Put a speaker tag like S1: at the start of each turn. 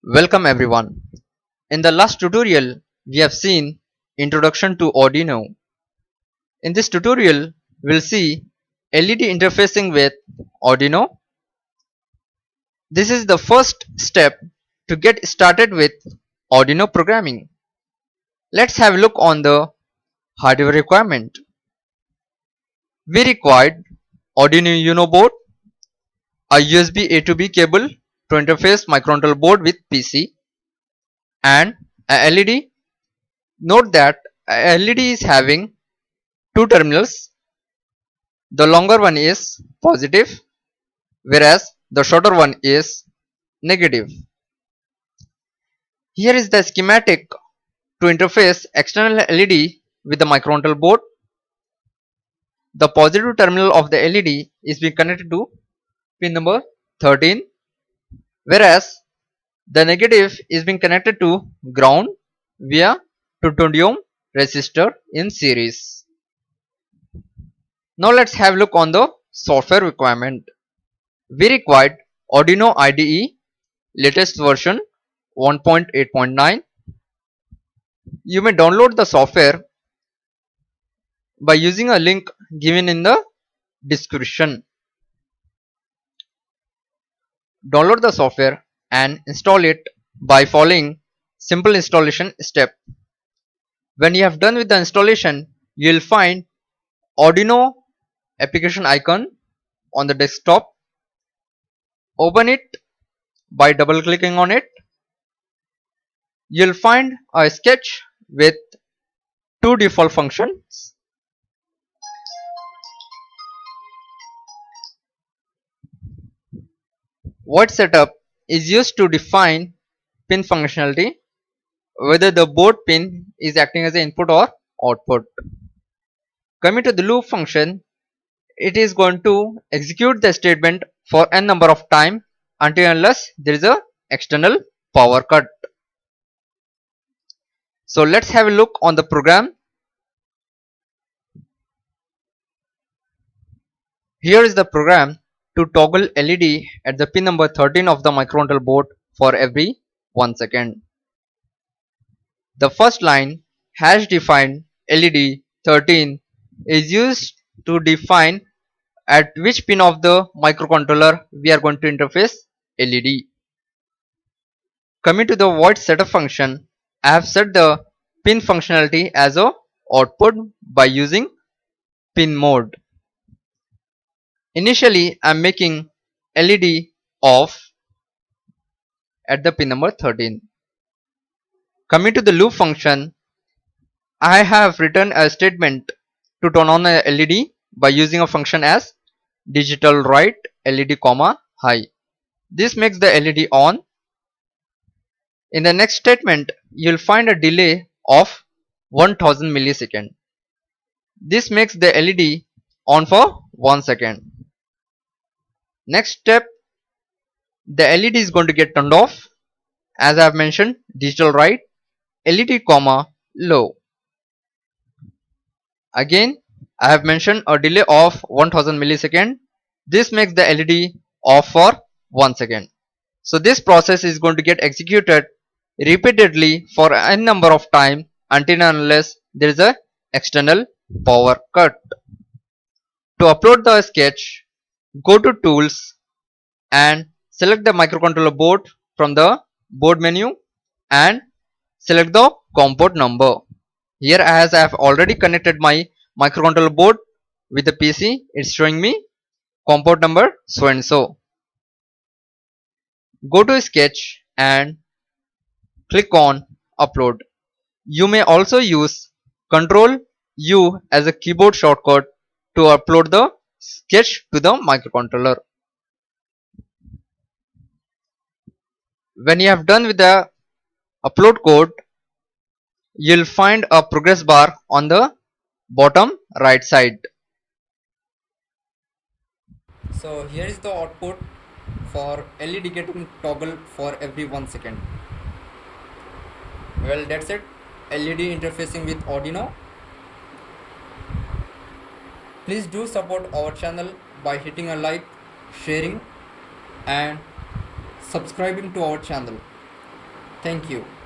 S1: Welcome everyone. In the last tutorial, we have seen Introduction to Arduino. In this tutorial, we'll see LED interfacing with Arduino. This is the first step to get started with Arduino programming. Let's have a look on the hardware requirement. We required Arduino Uno board, a USB A to B cable to interface microcontroller board with PC, and a LED. Note that a LED is having two terminals. The longer one is positive, whereas the shorter one is negative. Here is the schematic to interface external LED with the microcontroller board. The positive terminal of the LED is being connected to pin number 13, whereas the negative is being connected to ground via 220 ohm resistor in series. Now let's have a look on the software requirement. We required Arduino IDE latest version 1.8.9. You may download the software by using a link given in the description. Download the software and install it by following simple installation step. When you have done with the installation, you will find Arduino application icon on the desktop. Open it by double clicking on it. You'll find a sketch with two default functions. Void setup is used to define pin functionality, whether the board pin is acting as an input or output. Coming to the loop function, it is going to execute the statement for n number of time until unless there is a external power cut. So let's have a look on the program. Here is the program to toggle LED at the pin number 13 of the microcontroller board for every 1 second. The first line hash defined LED 13 is used to define at which pin of the microcontroller we are going to interface LED. Coming to the void setup function, I have set the pin functionality as a output by using pinMode. Initially, I am making LED off at the pin number 13. Coming to the loop function, I have written a statement to turn on a LED by using a function as digitalWrite LED, high. This makes the LED on. In the next statement, you will find a delay of 1000 milliseconds. This makes the LED on for 1 second. Next step, the LED is going to get turned off. As I have mentioned, digitalWrite LED, low. Again, I have mentioned a delay of 1000 milliseconds. This makes the LED off for 1 second. So this process is going to get executed repeatedly for n number of time until and unless there is a external power cut. To upload the sketch, go to tools and select the microcontroller board from the board menu and select the COM port number. Here, as I have already connected my microcontroller board with the PC, it's showing me COM port number so and so. Go to sketch and click on upload. You may also use Ctrl U as a keyboard shortcut to upload the sketch to the microcontroller. When you have done with the upload code, you'll find a progress bar on the bottom right side. So here is the output for LED getting toggle for every 1 second. Well, that's it. LED interfacing with Arduino. Please do support our channel by hitting a like, sharing and subscribing to our channel.
S2: Thank you.